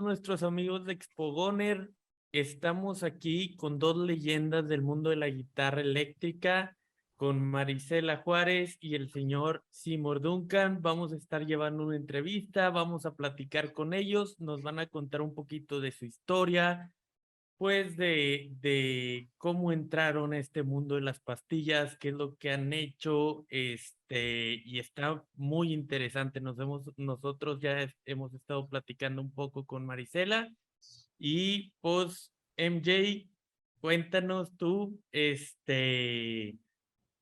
nuestros amigos de Expogoner. Estamos aquí con dos leyendas del mundo de la guitarra eléctrica, con Marisela Juárez y el señor Seymour Duncan. Vamos a estar llevando una entrevista, vamos a platicar con ellos, nos van a contar un poquito de su historia, pues de cómo entraron a este mundo de las pastillas, qué es lo que han hecho, y está muy interesante. Nosotros ya hemos estado platicando un poco con Marisela y pues MJ, cuéntanos tú,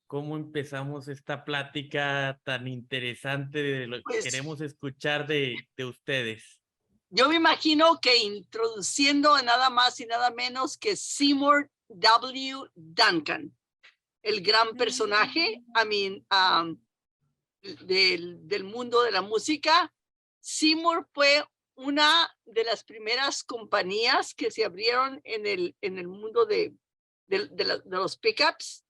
cómo empezamos esta plática tan interesante de lo que Pues, queremos escuchar de ustedes. yo me imagino que introduciendo a nada más y nada menos que Seymour W. Duncan, el gran personaje, del mundo de la música. Seymour fue una de las primeras compañías que se abrieron en el mundo de los pickups,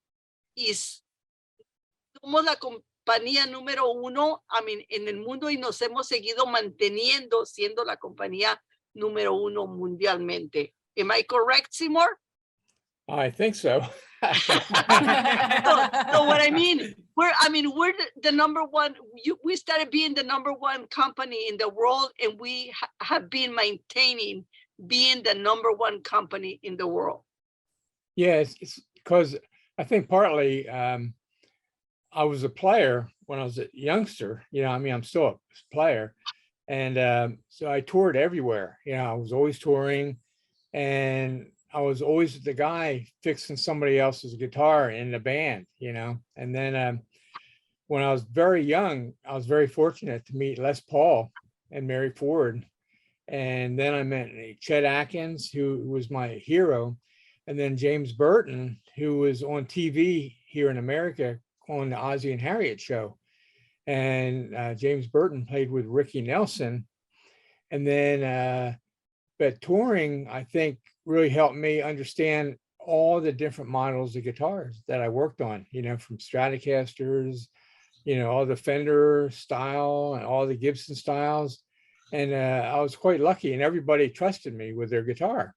y somos la compañía número uno en el mundo, y nos hemos seguido manteniendo siendo la compañía número uno mundialmente. Am I correct, Seymour? I think so. So what I mean, we're the number one. We started being the number one company in the world, and we have been maintaining being the number one company in the world. Yeah, it's because I think partly I was a player when I was a youngster. You know, I mean, I'm still a player, and so I toured everywhere. You know, I was always touring, and I was always the guy fixing somebody else's guitar in the band, you know. And then when I was very young, I was very fortunate to meet Les Paul and Mary Ford. And then I met Chet Atkins, who was my hero. And then James Burton, who was on TV here in America on the Ozzie and Harriet show. And James Burton played with Ricky Nelson. And then, but touring, I think, really helped me understand all the different models of guitars that I worked on, you know, from Stratocasters, you know, all the Fender style and all the Gibson styles. And I was quite lucky, and everybody trusted me with their guitar.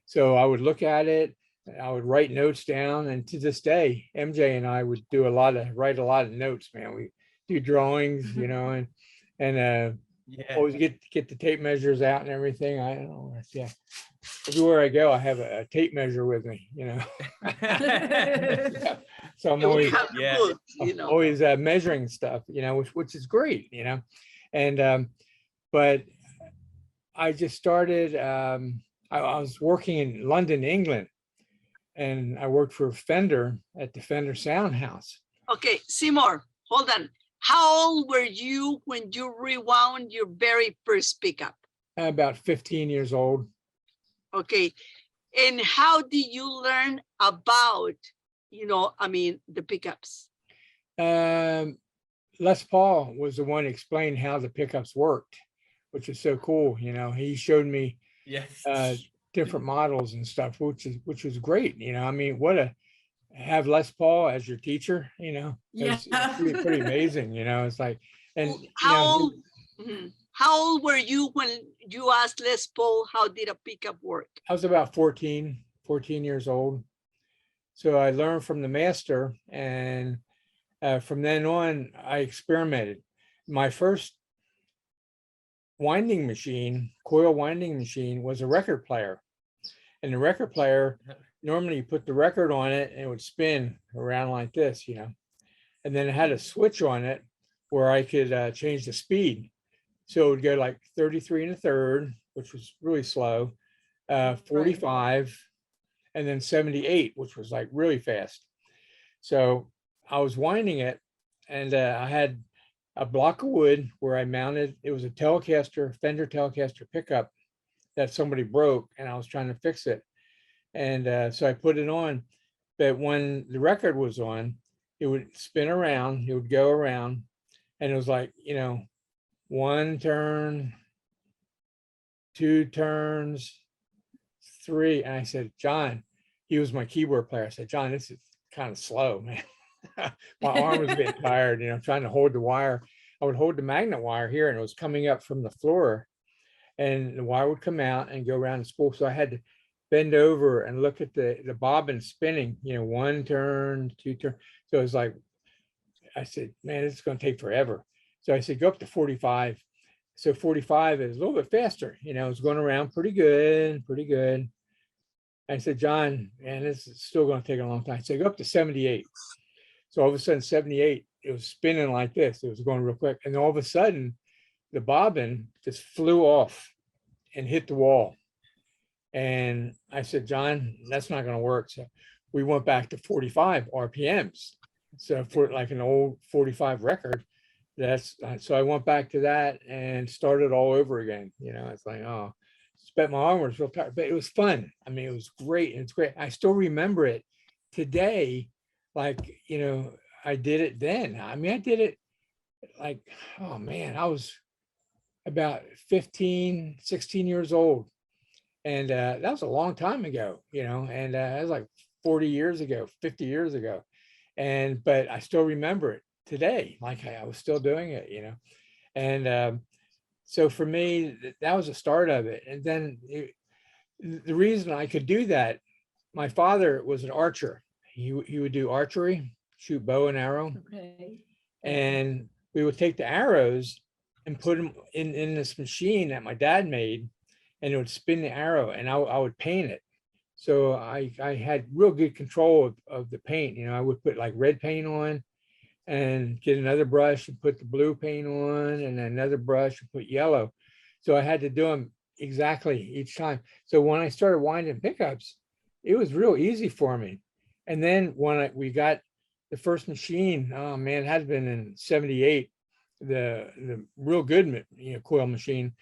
So I would look at it, I would write notes down, and to this day, MJ and I would write a lot of notes, man. We do drawings, you know, and Yeah. always get the tape measures out and everything. I don't know. Yeah. Everywhere I go, I have a tape measure with me, you know. Yeah. So I'm always, always measuring stuff, you know, which is great, you know. And but I just started. I was working in London, England, and I worked for Fender at the Fender Sound House. Okay, Seymour, hold on. How old were you when you rewound your very first pickup? About 15 years old. Okay. And how did you learn about, the pickups? Les Paul was the one who explained how the pickups worked, which is so cool. You know, he showed me different models and stuff, which was great. You know, I mean, have Les Paul as your teacher, you know, it's pretty amazing, you know. It's like, and how old were you when you asked Les Paul how did a pickup work? I was about 14 years old. So I learned from the master, and from then on, I experimented. My first winding machine, coil winding machine, was a record player. And the record player, normally you put the record on it and it would spin around like this, you know. And then it had a switch on it where I could change the speed. So it would go like 33 1/3, which was really slow, 45, and then 78, which was like really fast. So I was winding it, and I had a block of wood where I mounted, it was a Telecaster, Fender Telecaster pickup that somebody broke, and I was trying to fix it. And so I put it on, but when the record was on, it would spin around, it would go around, and it was like, you know, 1 turn, 2 turns, 3. And I said, John, he was my keyboard player. I said, John, this is kind of slow, man. My arm was getting tired, you know, trying to hold the wire. I would hold the magnet wire here, and it was coming up from the floor. and the wire would come out and go around the spool. So I had to bend over and look at the bobbin spinning, you know, 1 turn, 2 turn. So it was like, I said, man, it's going to take forever. So I said, go up to 45. So 45 is a little bit faster, you know, it's going around pretty good, pretty good. I said, John, man, this is still going to take a long time. So I go up to 78. So all of a sudden, 78, it was spinning like this. It was going real quick. And all of a sudden, the bobbin just flew off and hit the wall. And I said, John, that's not going to work. So we went back to 45 RPMs. So for like an old 45 record, so I went back to that and started all over again. You know, it's like, oh, my arm was real tired, but it was fun. I mean, it was great. It's great. I still remember it today. Like, you know, I did it then. I mean, I did it like, oh man, I was about 15, 16 years old. And that was a long time ago, you know, and that was like 40 years ago, 50 years ago. But I still remember it today, like I was still doing it, you know. And so for me, that was the start of it. And then the reason I could do that, my father was an archer. He would do archery, shoot bow and arrow. Okay. And we would take the arrows and put them in this machine that my dad made, and it would spin the arrow, and I would paint it. So I had real good control of the paint. You know, I would put like red paint on and get another brush and put the blue paint on, and another brush and put yellow. So I had to do them exactly each time. So when I started winding pickups, it was real easy for me. And then when we got the first machine, oh man, it had been in 78, the real good, you know, coil machine,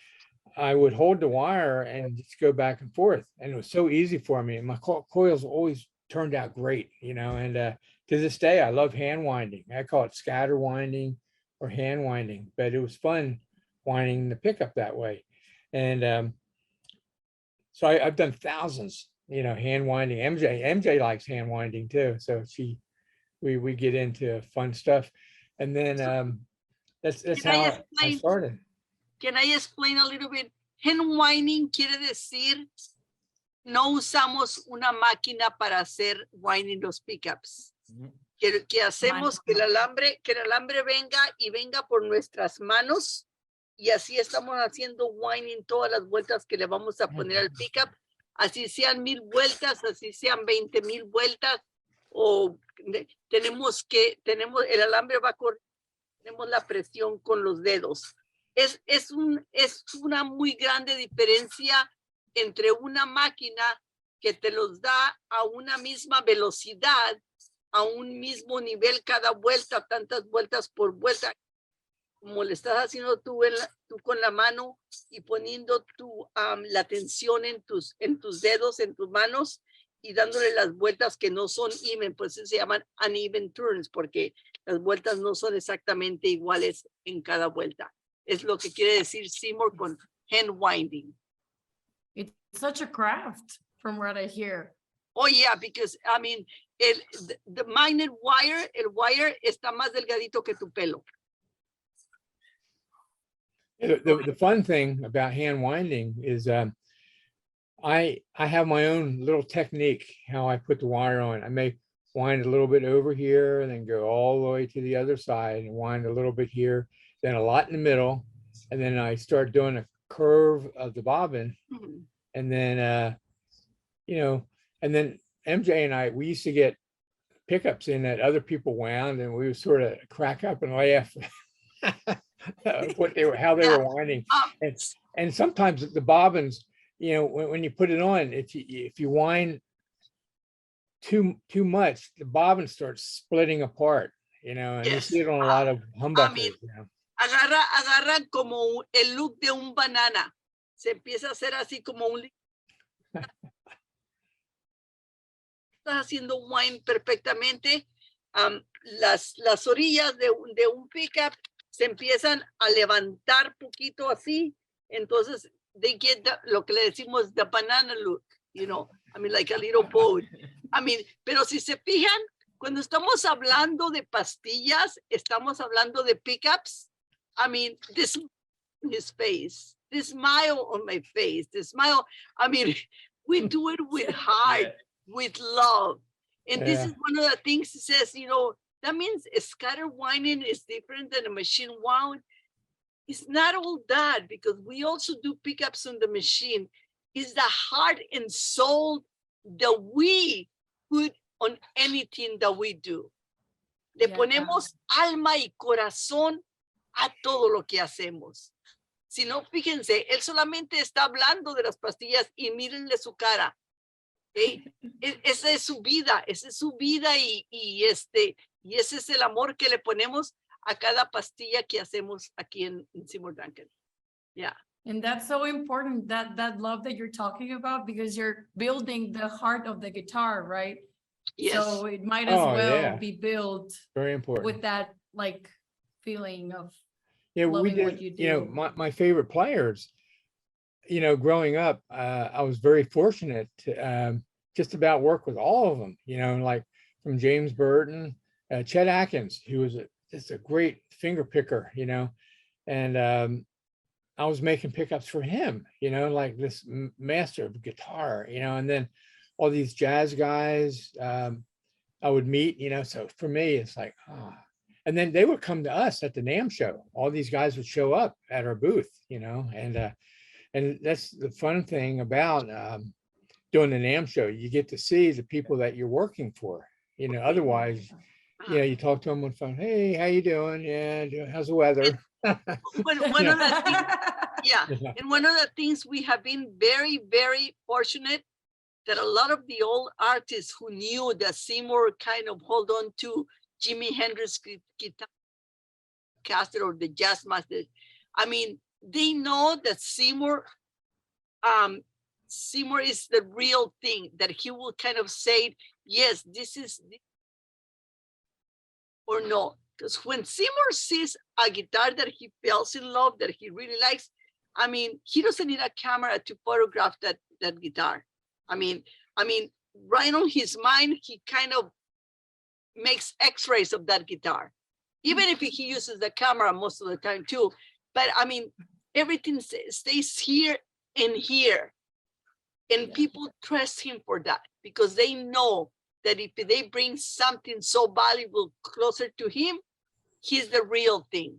I would hold the wire and just go back and forth. And it was so easy for me. And my coils always turned out great, you know, and to this day, I love hand winding. I call it scatter winding or hand winding, but it was fun winding the pickup that way. And so I've done thousands, you know, hand winding. MJ likes hand winding too. So we get into fun stuff. And then that's how I started. Can I explain a little bit? Hand winding quiere decir no usamos una máquina para hacer winding los pickups. Que hacemos que el alambre venga por nuestras manos, y así estamos haciendo winding todas las vueltas que le vamos a poner al pickup, así sean 1000 vueltas, así sean 20,000 vueltas, o tenemos el alambre va a correr, tenemos la presión con los dedos. Es una muy grande diferencia entre una máquina que te los da a una misma velocidad, a un mismo nivel cada vuelta, tantas vueltas por vuelta, como le estás haciendo tú con la mano y poniendo la tensión en tus dedos, en tus manos, y dándole las vueltas que no son even, pues se llaman uneven turns, porque las vueltas no son exactamente iguales en cada vuelta. Es lo que quiere decir Seymour con hand winding. It's such a craft from what I hear. Oh yeah, because I mean, the magnet wire, el wire está más delgadito que tu pelo. The fun thing about hand winding is I have my own little technique how I put the wire on. I may wind a little bit over here and then go all the way to the other side and wind a little bit here, then a lot in the middle, and then I start doing a curve of the bobbin. Mhm. And then you know, and then MJ and I, we used to get pickups in that other people wound, and we would sort of crack up and laugh how they were winding. And sometimes the bobbins, you know, when you put it on, if you wind too much, the bobbin starts splitting apart, you know, and you see it on a lot of humbuckers. You know? Agarran como el look de un banana. Se empieza a hacer así como un... Estás haciendo wind perfectamente. Las orillas de un pickup se empiezan a levantar poquito así. Entonces, they get lo que le decimos the banana look, you know, I mean, like a little boat. I mean, pero si se fijan, cuando estamos hablando de pastillas, estamos hablando de pickups. I mean, this is his face. the smile on my face, the smile. I mean, we do it with heart, with love. And this is one of the things he says, you know, that means a scatter winding is different than a machine wound. It's not all that, because we also do pickups on the machine. It's the heart and soul that we put on anything that we do. Le ponemos alma y corazón a todo lo que hacemos. Si no, fíjense, él solamente está hablando de las pastillas y mírenle su cara. ¿Okay? Esa es su vida y ese es el amor que le ponemos a cada pastilla que hacemos aquí en Seymour Duncan. Yeah. And that's so important, that love that you're talking about, because you're building the heart of the guitar, right? Yes. So it might as well be built Very important. with that like feeling of Yeah, we loving did, what you do. you know, my favorite players, you know, growing up, I was very fortunate to just about work with all of them, you know, like from James Burton, Chet Atkins, who was just a great finger picker, you know, and I was making pickups for him, you know, like this master of guitar, you know, and then all these jazz guys I would meet, you know, so for me, it's like, and then they would come to us at the NAMM show. All these guys would show up at our booth, you know, and that's the fun thing about doing the NAMM show. You get to see the people that you're working for, you know, otherwise, you know, you talk to them on the phone. Hey, how you doing? Yeah, how's the weather? One of the things, yeah, and one of the things we have been very, very fortunate that a lot of the old artists who knew that Seymour kind of hold on to Jimi Hendrix guitar caster or the jazz master. I mean, they know that Seymour is the real thing, that he will kind of say, yes, this is, or no. Because when Seymour sees a guitar that he falls in love, that he really likes, I mean, he doesn't need a camera to photograph that guitar. I mean, right on his mind, he kind of makes x-rays of that guitar, even if he uses the camera most of the time too. But I mean, everything stays here and here. And people trust him for that, because they know that if they bring something so valuable closer to him, he's the real thing.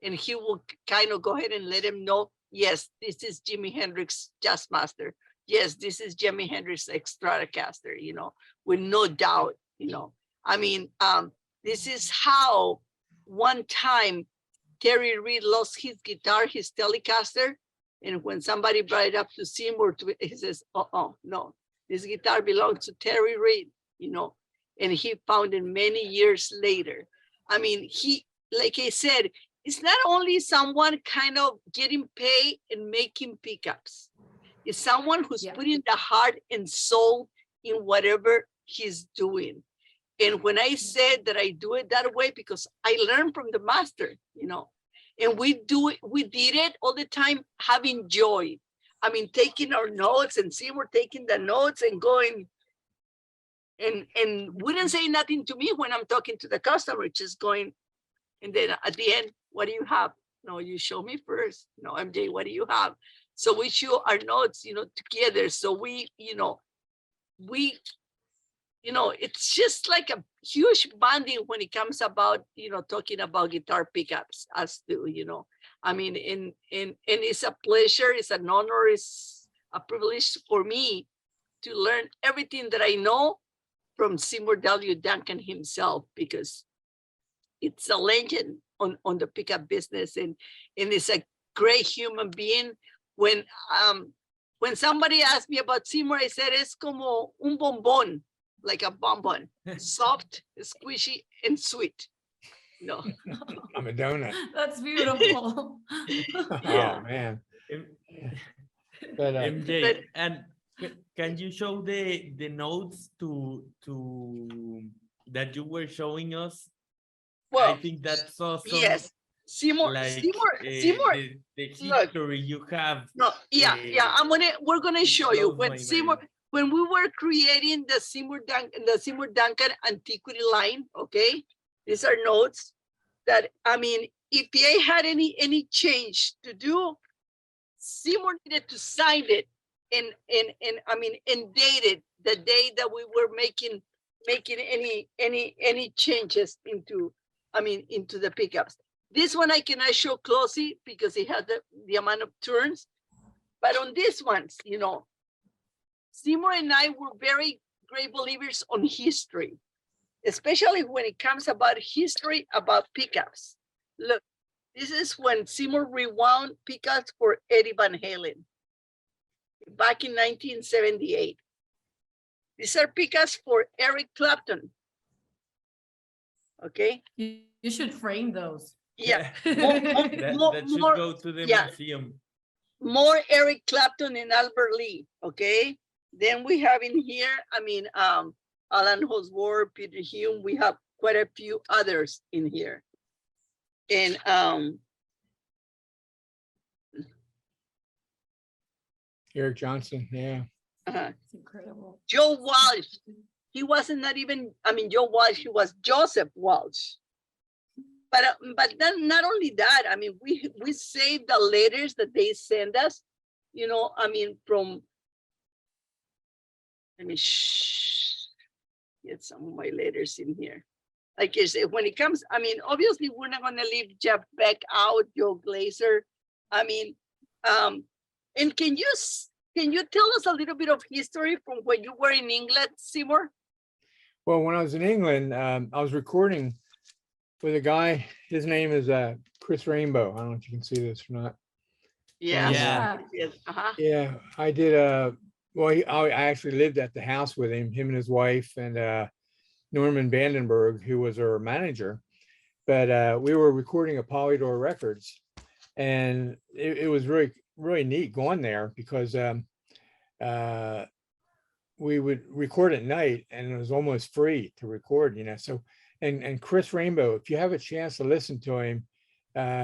And he will kind of go ahead and let him know, yes, this is Jimi Hendrix Jazz Master. Yes, this is Jimi Hendrix Stratocaster, you know, with no doubt, you know. I mean, this is how one time Terry Reid lost his guitar, his Telecaster. And when somebody brought it up to Seymour, he says, no, this guitar belongs to Terry Reid, you know, and he found it many years later. I mean, he, like I said, it's not only someone kind of getting paid and making pickups. It's someone who's putting the heart and soul in whatever he's doing. And when I said that I do it that way, because I learned from the master, you know, and we did it all the time, having joy. I mean, taking our notes and Seymour taking the notes and going, and wouldn't say nothing to me when I'm talking to the customer, just going, and then at the end, what do you have? No, you show me first. No, MJ, what do you have? So we show our notes, you know, together. So we, you know, it's just like a huge bonding when it comes about, you know, talking about guitar pickups, us do, you know. I mean, and it's a pleasure, it's an honor, it's a privilege for me to learn everything that I know from Seymour W. Duncan himself, because it's a legend on the pickup business, and it's a great human being. When somebody asked me about Seymour, I said, es como un bombón, like a bonbon, soft, squishy, and sweet. No. I'm a donut. That's beautiful. Oh man. But MJ, and can you show the notes to that you were showing us? Well, I think that's awesome. yes. Seymour, like, Seymour. The history you have. No, we're gonna show you when we were creating the Seymour Duncan antiquity line. Okay, these are notes that, I mean, if PA had any change to do, Seymour needed to sign it and date it the day that we were making any changes into the pickups. This one I cannot show closely because it had the amount of turns, but on these ones, you know, Seymour and I were very great believers on history, especially when it comes about history about pickups. Look, this is when Seymour rewound pickups for Eddie Van Halen back in 1978. These are pickups for Eric Clapton. Okay. You should frame those. Yeah. That should go to the museum. More Eric Clapton and Albert Lee. Okay. Then we have in here, Alan Osborne, Peter Hume. We have quite a few others in here. And Eric Johnson, yeah. It's incredible. Joe Walsh. He wasn't not even, Joe Walsh, he was Joseph Walsh. But then not only that, we saved the letters that they send us, you know, from, let me get some of my letters in here. Like I said, when it comes, obviously we're not gonna leave Jeff Beck out, Joe Glazer. And can you tell us a little bit of history from when you were in England, Seymour? Well, when I was in England, I was recording with a guy. His name is Chris Rainbow. I don't know if you can see this or not. Yeah. Yeah, I did. I actually lived at the house with him and his wife, and Norman Vandenberg, who was our manager. But we were recording at Polydor Records, and it was really, really neat going there because we would record at night and it was almost free to record, you know. So, and Chris Rainbow, if you have a chance to listen to him,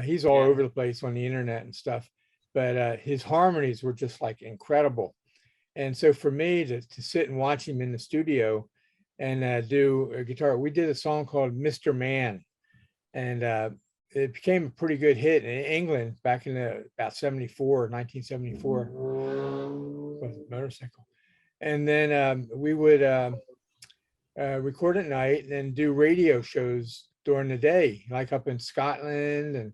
he's all over the place on the internet and stuff, but his harmonies were just like incredible. And so for me to sit and watch him in the studio and do a guitar, we did a song called Mr. Man, and it became a pretty good hit in England back in about 1974, motorcycle. And then we would record at night and then do radio shows during the day, like up in Scotland and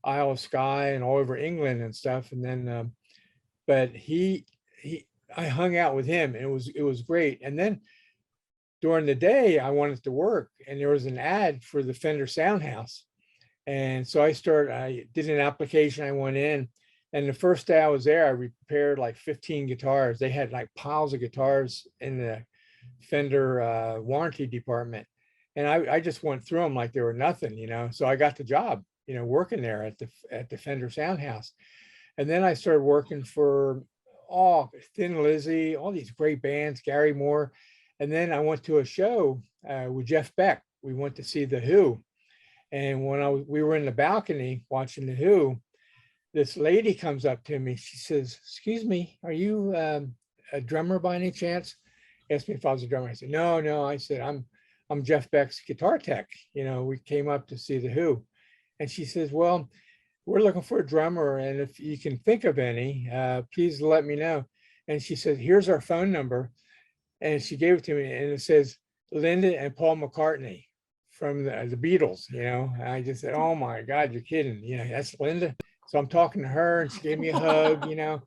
Isle of Skye and all over England and stuff. And then, but I hung out with him, and it was great. And then during the day, I wanted to work, and there was an ad for the Fender Soundhouse. And so I did an application. I went in, and the first day I was there, I repaired like 15 guitars. They had like piles of guitars in the Fender warranty department. And I just went through them like they were nothing, you know. So I got the job, you know, working there at the Fender Soundhouse. And then I started working for Thin Lizzy, all these great bands, Gary Moore. And then I went to a show with Jeff Beck. We went to see The Who. And when we were in the balcony watching The Who, this lady comes up to me. She says, "Excuse me, are you a drummer by any chance?" Asked me if I was a drummer. I said, No. I said, I'm Jeff Beck's guitar tech. You know, we came up to see The Who. And she says, "Well, we're looking for a drummer, and if you can think of any, please let me know." And she said, "Here's our phone number." And she gave it to me, and it says Linda and Paul McCartney from the Beatles, you know. And I just said, "Oh my God, you're kidding. You know, that's Linda." So I'm talking to her, and she gave me a hug, you know.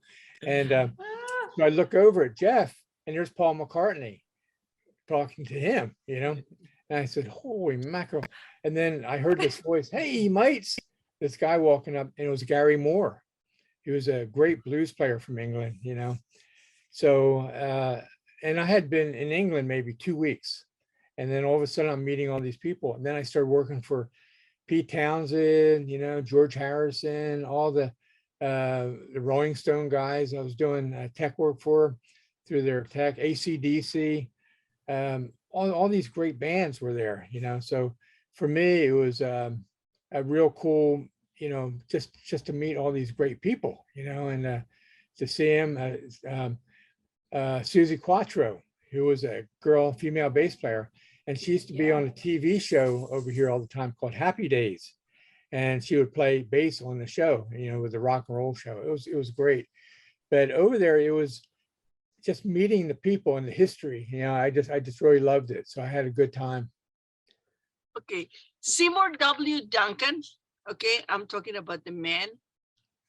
And so I look over at Jeff, and there's Paul McCartney talking to him, you know. And I said, "Holy mackerel." And then I heard this voice, "Hey, mates." This guy walking up, and it was Gary Moore. He was a great blues player from England, you know. So, and I had been in England maybe 2 weeks. And then all of a sudden I'm meeting all these people. And then I started working for Pete Townsend, you know, George Harrison, all the Rolling Stone guys. I was doing tech work for through their tech, AC/DC. All these great bands were there, you know. So for me, it was a real cool, you know, just to meet all these great people, you know, and to see him, Susie Quattro, who was a female bass player, and she used to be on a TV show over here all the time called Happy Days. and she would play bass on the show, you know, with the rock and roll show. It was great. But over there, it was just meeting the people and the history. You know, I just really loved it. So I had a good time. Okay, Seymour W. Duncan. Okay, I'm talking about the man.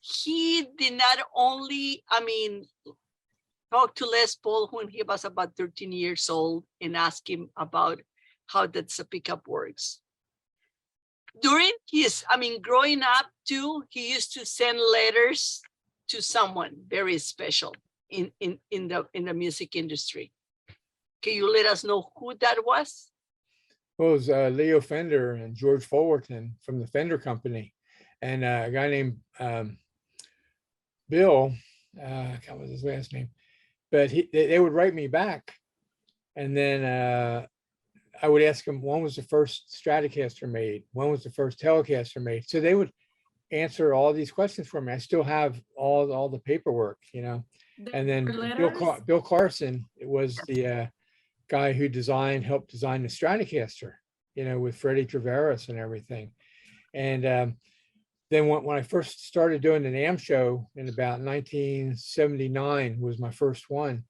He did not only, I mean, talk to Les Paul when he was about 13 years old and ask him about how that pickup works. During his, I mean, growing up too, he used to send letters to someone very special in the music industry. Can you let us know who that was? Well, it was Leo Fender and George Fullerton from the Fender Company, and a guy named Bill, I can't remember his last name, but they would write me back, and then I would ask them, when was the first Stratocaster made? When was the first Telecaster made? So they would answer all these questions for me. I still have all the paperwork, you know. And then Bill Carson was the guy who helped design the Stratocaster, you know, with Freddie Traveris and everything. And then when I first started doing the NAMM show in about 1979 was my first one.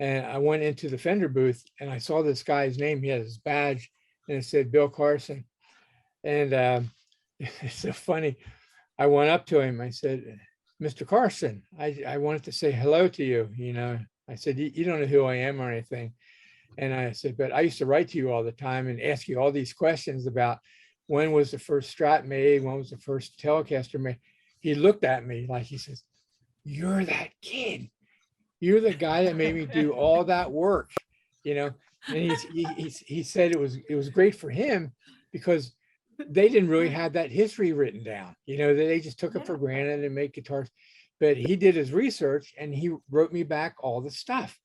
And I went into the Fender booth and I saw this guy's name. He had his badge and it said Bill Carson. And it's so funny. I went up to him. I said, Mr. Carson, I wanted to say hello to you. You know, I said, you don't know who I am or anything. And I said, but I used to write to you all the time and ask you all these questions about when was the first Strat made? When was the first Telecaster made? He looked at me like, he says, you're that kid. You're the guy that made me do all that work, you know? And he said it was great for him because they didn't really have that history written down. You know, they just took it for granted and make guitars. But he did his research and he wrote me back all the stuff.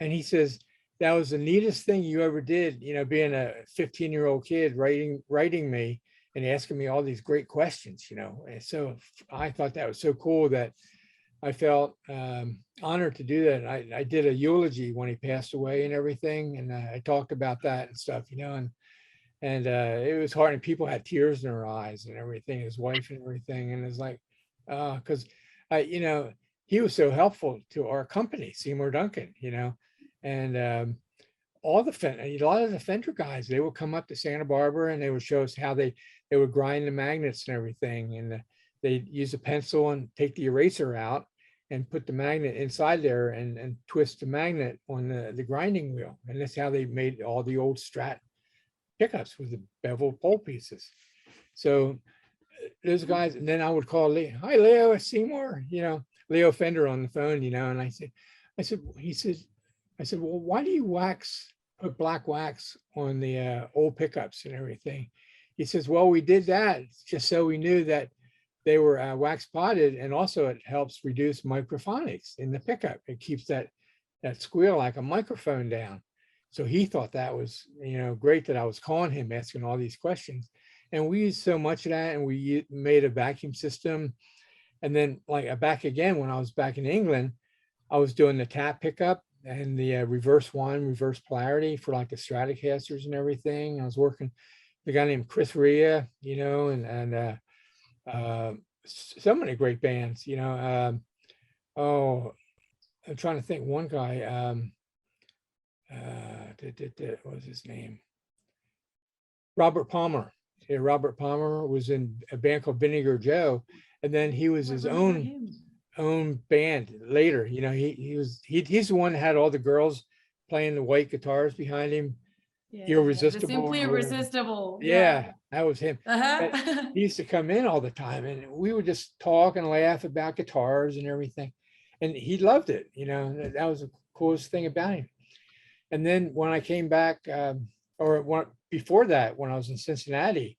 And he says, that was the neatest thing you ever did, you know, being a 15-year-old kid writing me and asking me all these great questions, you know. And so I thought that was so cool that I felt honored to do that. I did a eulogy when he passed away and everything. And I talked about that and stuff, you know, and it was hard and people had tears in their eyes and everything, his wife and everything. And it's like, because you know, he was so helpful to our company, Seymour Duncan, you know, and a lot of the Fender guys, they would come up to Santa Barbara and they would show us how they would grind the magnets and everything. And they'd use a pencil and take the eraser out and put the magnet inside there and twist the magnet on the grinding wheel. And that's how they made all the old Strat pickups with the bevel pole pieces. So those guys, and then I would call Leo, hi Leo, it's Seymour, you know, Leo Fender on the phone, you know, and I said, well, why do you put black wax on the old pickups and everything? He says, well, we did that just so we knew that they were wax potted, and also it helps reduce microphonics in the pickup. It keeps that squeal like a microphone down. So he thought that was, you know, great that I was calling him, asking all these questions. And we used so much of that, and we made a vacuum system. And then like back again, when I was back in England, I was doing the tap pickup and the reverse polarity for like the Stratocasters and everything. I was working with a guy named Chris Rea, you know, and so many great bands, you know. I'm trying to think, one guy, what was his name? Robert Palmer. Yeah, Robert Palmer was in a band called Vinegar Joe, and then he was his own band later. You know, he's the one that had all the girls playing the white guitars behind him. Yeah, Irresistible. Simply Irresistible. Yeah, that was him. Uh-huh. He used to come in all the time, and we would just talk and laugh about guitars and everything. And he loved it. You know, that was the coolest thing about him. And then when I came back, before that, when I was in Cincinnati,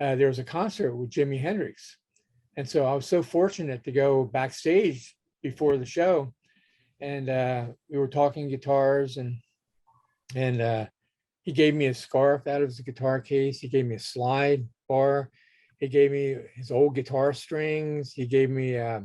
there was a concert with Jimi Hendrix. And so I was so fortunate to go backstage before the show, and we were talking guitars, and he gave me a scarf out of his guitar case. He gave me a slide bar. He gave me his old guitar strings. He gave me a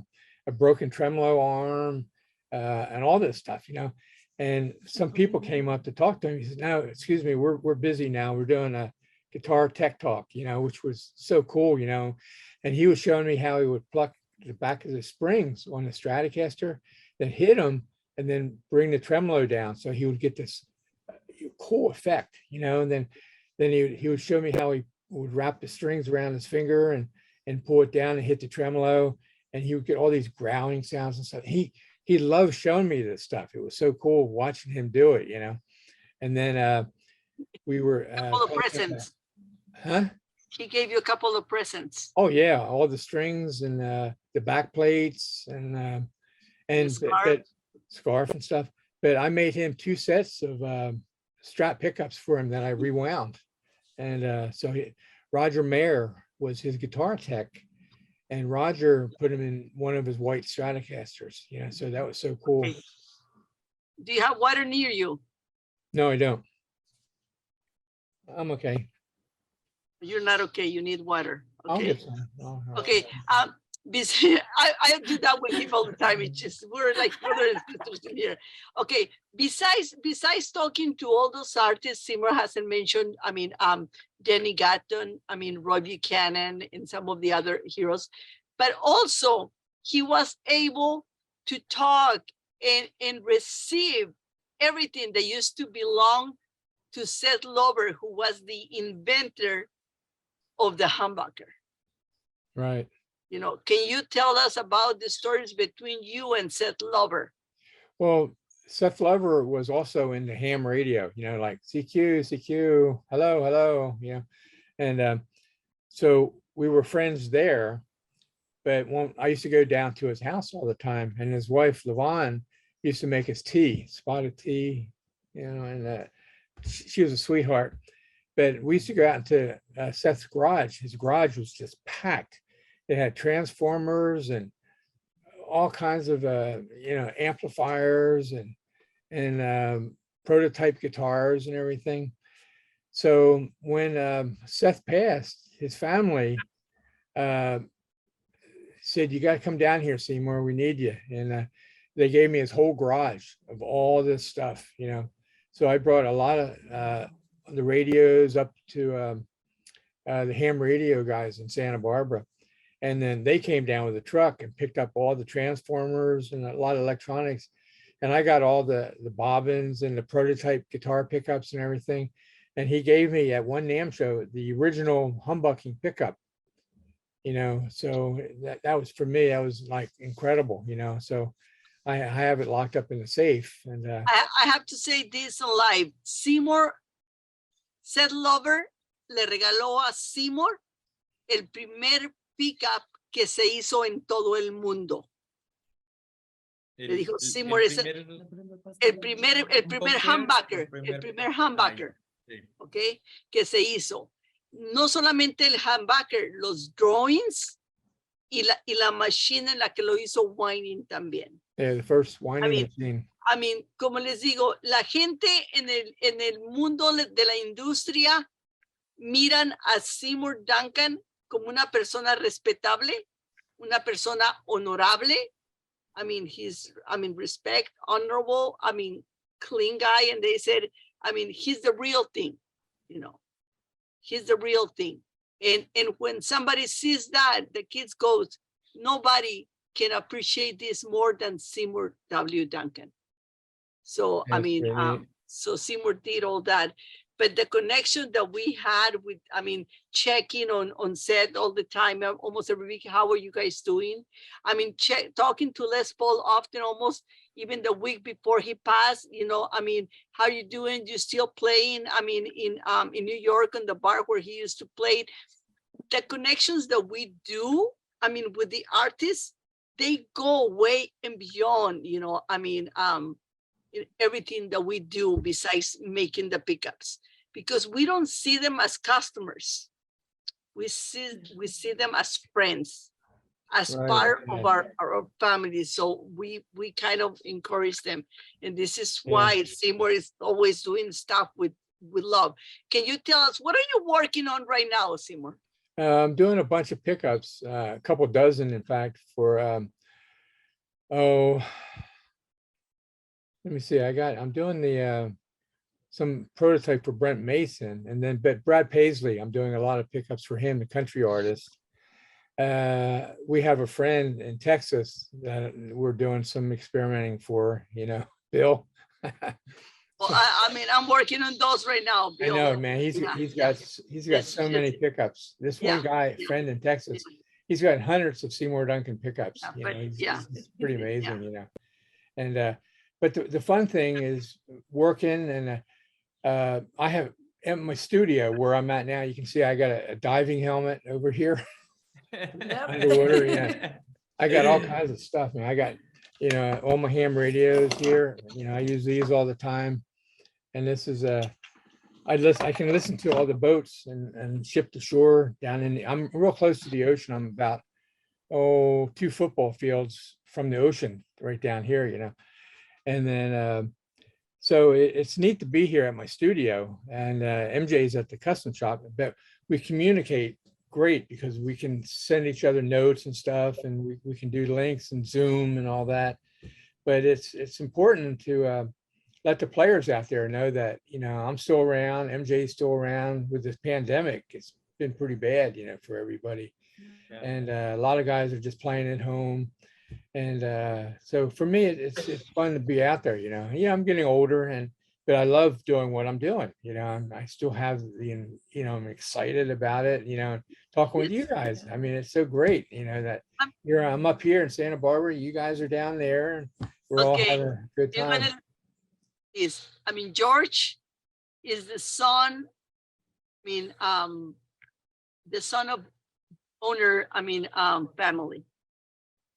broken tremolo arm and all this stuff, you know. And some people came up to talk to him. He said, no, excuse me, we're busy now. We're doing a guitar tech talk, you know, which was so cool, you know. And he was showing me how he would pluck the back of the springs on the Stratocaster, then hit them, and then bring the tremolo down, so he would get this cool effect, you know. And then he would show me how he would wrap the strings around his finger and pull it down and hit the tremolo, and he would get all these growling sounds and stuff. He loved showing me this stuff. It was so cool watching him do it, you know. And then we were Couple of presents. huh? He gave you a couple of presents. Oh yeah, all the strings and the back plates and scarf. Scarf and stuff. But I made him 2 sets of Strat pickups for him that I rewound. And so Roger Mayer was his guitar tech, and Roger put him in one of his white Stratocasters, you know, so that was so cool. Okay. Do you have water near you? No, I don't. I'm okay. You're not okay. You need water. I'll Okay. get some. Okay. I do that with him all the time. It's just we're like brother and sisters in here. Okay. Besides talking to all those artists, Seymour hasn't mentioned. I mean, Denny Gatton. I mean, Roy Buchanan, and some of the other heroes. But also, he was able to talk and receive everything that used to belong to Seth Lover, who was the inventor of the humbucker. Right. You know, can you tell us about the stories between you and Seth Lover? Well, Seth Lover was also in the ham radio, you know, like CQ, CQ, hello, hello, you know. And so we were friends there, but I used to go down to his house all the time, and his wife, Levon, used to make us tea, spotted tea, you know, and she was a sweetheart. But we used to go out into Seth's garage. His garage was just packed. It had transformers and all kinds of, you know, amplifiers and prototype guitars and everything. So when Seth passed, his family said, "You got to come down here, Seymour. We need you." And they gave me his whole garage of all this stuff, you know. So I brought a lot of the radios up to the ham radio guys in Santa Barbara. And then they came down with a truck and picked up all the transformers and a lot of electronics. And I got all the bobbins and the prototype guitar pickups and everything. And he gave me at one NAMM show the original humbucking pickup, you know. So that was, for me, that was like incredible, you know. So I have it locked up in the safe. And I have to say this on live. Seth Lover le regaló a Seymour el primer pickup que se hizo en todo el mundo. Le dijo, Seymour es el primer humbucker, ¿ok? Que se hizo. No solamente el humbucker, los drawings y la máquina en la que lo hizo Whining también. Yeah, the first whining machine. I mean, como les digo, la gente en el mundo de la industria miran a Seymour Duncan como una persona respetable, una persona honorable. I mean, respect, honorable, clean guy. And they said, he's the real thing, you know, he's the real thing. And when somebody sees that, the kids goes, nobody can appreciate this more than Seymour W. Duncan. So, so Seymour did all that. But the connection that we had with, checking on set all the time, almost every week, how are you guys doing? Talking to Les Paul often, almost even the week before he passed, you know, how are you doing? You still playing? In New York, on the bar where he used to play. The connections that we do, with the artists, they go way and beyond, you know, everything that we do besides making the pickups, because we don't see them as customers. We see them as friends, as part of our family. So we kind of encourage them. And this is why Seymour is always doing stuff with love. Can you tell us, what are you working on right now, Seymour? I'm doing a bunch of pickups, a couple dozen, in fact, for, let me see, I'm doing the some prototype for Brent Mason, and then but Brad Paisley, I'm doing a lot of pickups for him, the country artist. We have a friend in Texas that we're doing some experimenting for, you know, Bill. Well, I mean, I'm working on those right now, I Bill. know, man. He's Yeah, got It's so many just- pickups. This one Yeah, guy, yeah. friend in Texas, he's got hundreds of Seymour Duncan pickups. Yeah, You but know, yeah. he's pretty Yeah. amazing, you know. And but the fun thing is working, and I have in my studio where I'm at now, you can see I got a diving helmet over here. Underwater, yeah. I got all kinds of stuff, man. I got, you know, all my ham radios here. You know, I use these all the time. And this is I can listen to all the boats and ship to shore down in I'm real close to the ocean. I'm about 2 football fields from the ocean right down here, you know. And then so it's neat to be here at my studio, and MJ's at the custom shop, but we communicate great because we can send each other notes and stuff, and we can do links and Zoom and all that. But it's important to let the players out there know that, you know, I'm still around, MJ's still around. With this pandemic, it's been pretty bad, you know, for everybody. Yeah. And a lot of guys are just playing at home. And so for me, it's fun to be out there, you know. Yeah, I'm getting older, but I love doing what I'm doing, you know. I still have the, you know, I'm excited about it, you know, talking with you guys. I mean, it's so great, you know, that here I'm up here in Santa Barbara, you guys are down there, and we're all Okay. having a good You're time. I mean, George is the son, the son of owner, family.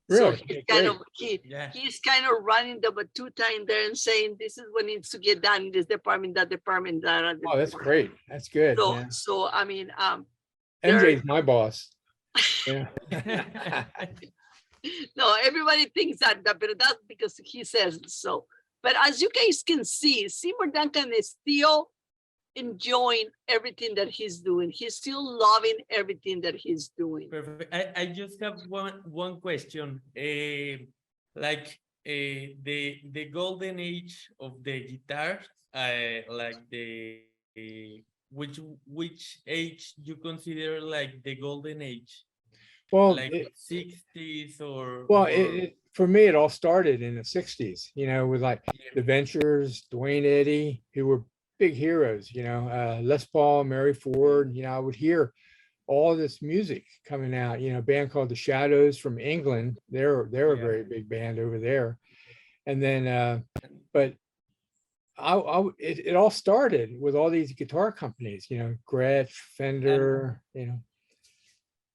Really? So he's Okay, kind great. of Yeah. he's kind of running the batuta in there and saying, this is what needs to get done in this department, that department, that. Oh, that's great. That's good. So, Yeah. so I mean, MJ's my boss. Yeah. no, everybody thinks that, but that's because he says so. But as you guys can see, Seymour Duncan is still enjoying everything that he's doing. He's still loving everything that he's doing. Perfect. I just have one question. The golden age of the guitar, like which age you consider like the golden age? Well, Like 60s or well, or- for me, it all started in the 60s, you know, with like the Ventures, Dwayne Eddy, who were big heroes, you know, Les Paul, Mary Ford. You know, I would hear all this music coming out, you know, a band called the Shadows from England. They're a Yeah. very big band over there. And then, but it all started with all these guitar companies, you know, Gretsch, Fender, you know.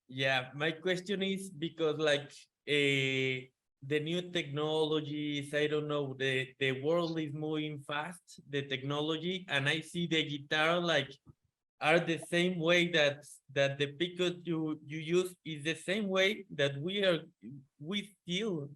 Yeah, my question is because like the new technologies, I don't know, the world is moving fast, the technology, and I see the guitar like are the same way that the pickup you use is the same way that we still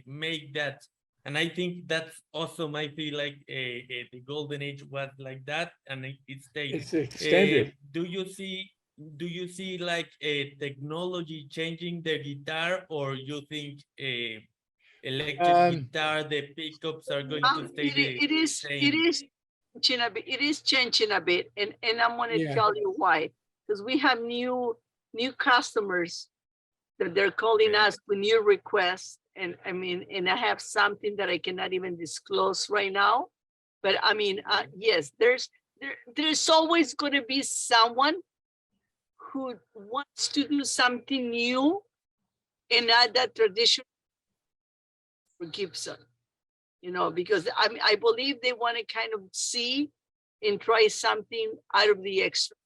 make that. And I think that's awesome. I feel like the golden age was like that, and it stays. It's extended. Do you see like a technology changing the guitar, or you think electric guitar, the pickups are going to stay the same? It is changing a bit, and I'm going to Yeah. tell you why. Because we have new customers that they're calling us with new requests, and and I have something that I cannot even disclose right now. But I mean, yes, there's always going to be someone who wants to do something new and not that tradition for Gibson, you know, because I believe they want to kind of see and try something out of the extra.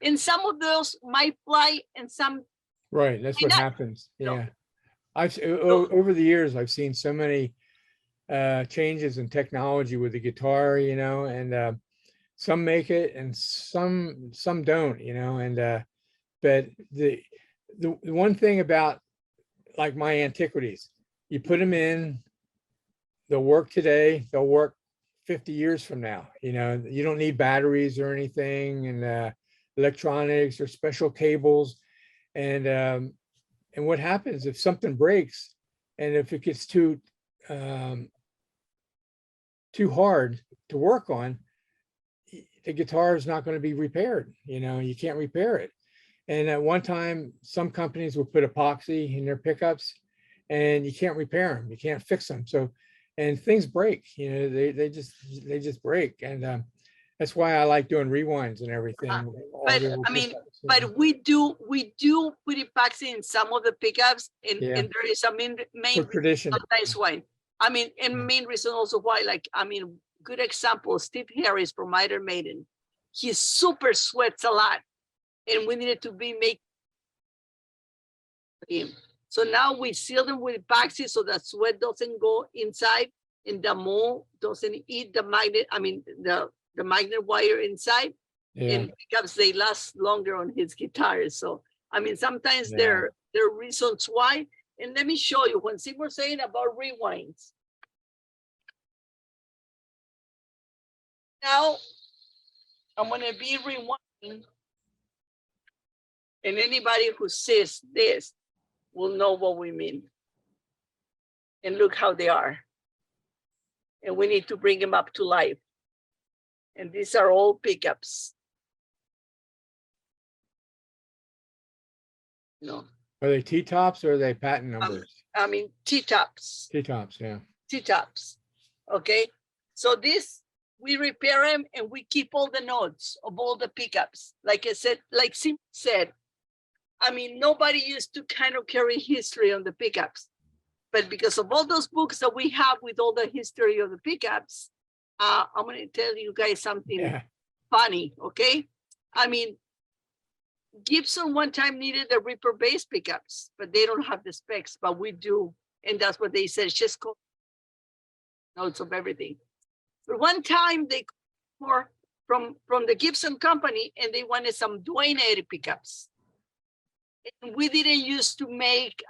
And some of those might fly, and some Right. That's what not. happens. No. Yeah. Over the years, I've seen so many changes in technology with the guitar, you know, and some make it and some don't, you know. And but the one thing about like my antiquities, you put them in, they'll work today, they'll work 50 years from now. You know, you don't need batteries or anything, and electronics or special cables. And what happens if something breaks, and if it gets too too hard to work on, the guitar is not going to be repaired. You know, you can't repair it. And at one time, some companies would put epoxy in their pickups and you can't repair them. You can't fix them. So, and things break, you know, they just break. And that's why I like doing rewinds and everything. But I mean, but we do put epoxy in some of the pickups, and there is a main for tradition. nice wine. I mean, and Yeah. main reason also why, like, I mean, good example, Steve Harris from Iron Maiden. He super sweats a lot, and we needed to be make him. So now we seal them with epoxy so that sweat doesn't go inside, and the mold doesn't eat the magnet. I mean, the magnet wire inside, and because they last longer on his guitars. So I mean, sometimes there are reasons why. And let me show you when Seymour saying about rewinds. Now I'm gonna be rewinding, and anybody who sees this will know what we mean. And look how they are. And we need to bring them up to life. And these are all pickups. No. Are they T-tops or are they patent numbers? I mean, T-tops. T-tops, yeah. T-tops. Okay. So this, we repair them and we keep all the notes of all the pickups. Like I said, like Sim said, I mean, nobody used to kind of carry history on the pickups. But because of all those books that we have with all the history of the pickups, I'm going to tell you guys something funny, okay? I mean, Gibson one time needed the Reaper bass pickups, but they don't have the specs, but we do. And that's what they said, just call notes of everything. But one time they more from the Gibson company and they wanted some Duane Eddy pickups. And we didn't used to make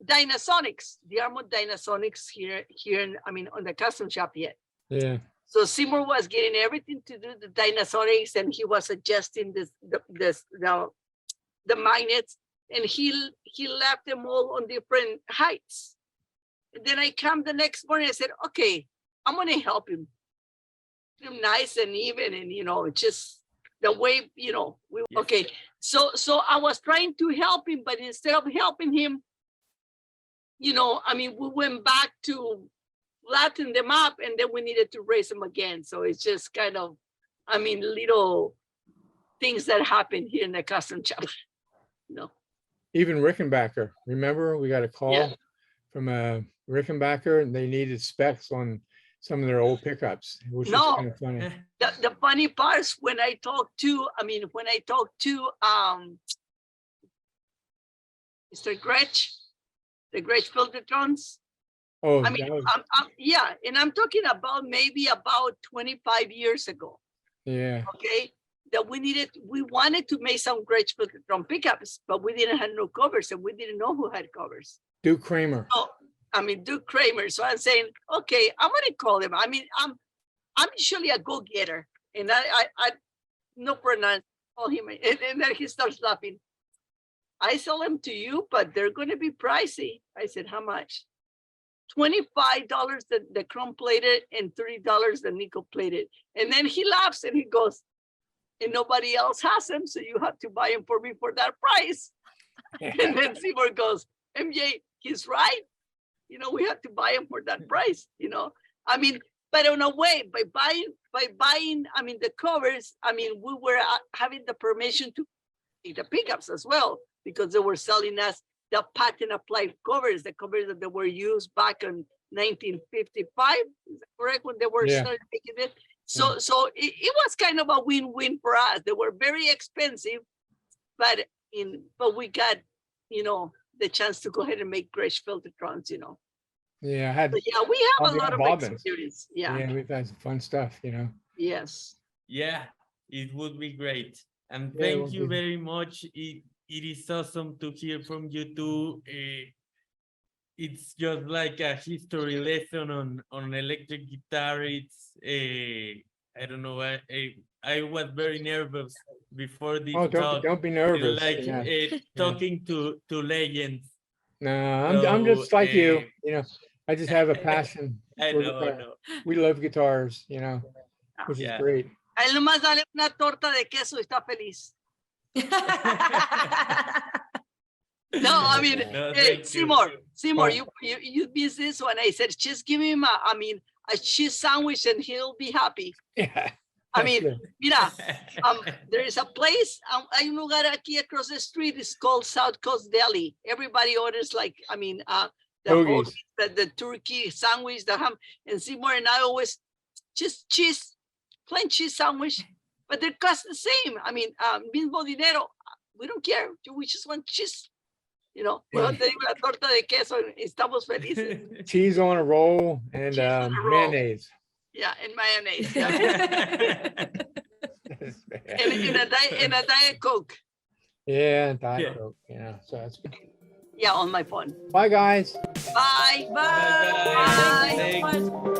Dynasonics, the Armored Dynasonics here in, I mean, on the custom shop yet. Yeah. So Seymour was getting everything to do the Dynasonics, and he was adjusting the magnets, and he left them all on different heights. And then I come the next morning, I said, okay, I'm gonna help him. Nice and even, and you know, just the way, you know, okay. So I was trying to help him, but instead of helping him, you know, I mean, we went back to flatten them up, and then we needed to raise them again. So it's just kind of, I mean, little things that happen here in the custom shop. No. Even Rickenbacker, remember we got a call from a Rickenbacker and they needed specs on some of their old pickups, which is kind of funny. The funny part is when I talked to Mr. Gretsch, the Gretsch Filtertrons. Oh, I mean, yeah, and I'm talking about maybe about 25 years ago. Yeah. Okay, that we wanted to make some Gretsch Filtertron pickups, but we didn't have no covers, and we didn't know who had covers. Duke Kramer. So, I mean, Duke Kramer. So I'm saying, okay, I'm gonna call him. I mean, I'm usually a go-getter, and I no pronounce call him, and then he starts laughing. I sell them to you, but they're going to be pricey. I said, how much? $25 the chrome plated and $30 the nickel plated. And then he laughs and he goes, and nobody else has them, so you have to buy them for me for that price. And then Seymour goes, MJ, he's right. You know, we have to buy them for that price, you know. I mean, but in a way, by buying, I mean, the covers, I mean, we were having the permission to take the pickups as well, because they were selling us the patent applied covers, the covers that they were used back in 1955, is that correct, when they were started making it? So it was kind of a win-win for us. They were very expensive, but we got, you know, the chance to go ahead and make Gretsch Filtertrons, you know. Yeah, I had. But yeah, we have a lot of bobbins. experience. Yeah, we've had some fun stuff, you know. Yes. Yeah, it would be great. And Yeah, it thank would you be. very much. It is awesome to hear from you too. It's just like a history lesson on electric guitar. It's I don't know. I was very nervous before this Oh, talk. don't be nervous. Like yeah. talking to legends. No, I'm just like you know. I just have a passion. I for know, guitar. no. We love guitars, you know, which is Yeah. great. A él nomás dale una torta de queso y está feliz. No, I mean, No, hey, thank you. Seymour, Oh. you miss this one. I said, just give him a cheese sandwich and he'll be happy. Yeah. I that's mean, good. mira, there is a place, hay un lugar aquí across the street, it's called South Coast Deli. Everybody orders like, the Hoagies. hoagie, the turkey sandwich, the ham, and Seymour and I always just cheese, plain cheese sandwich, but they cost the same. I mean, mismo dinero, we don't care. We just want cheese, you know. Well, te digo la torta de queso, estamos felices. Cheese on a roll and Cheese on a roll. mayonnaise. Yeah, and mayonnaise. Yeah. and a Diet Coke. Yeah, Diet Yeah. Coke, yeah, so that's good. Yeah, on my phone. Bye, guys. Bye. Bye. Bye. Thank you so Thanks. much.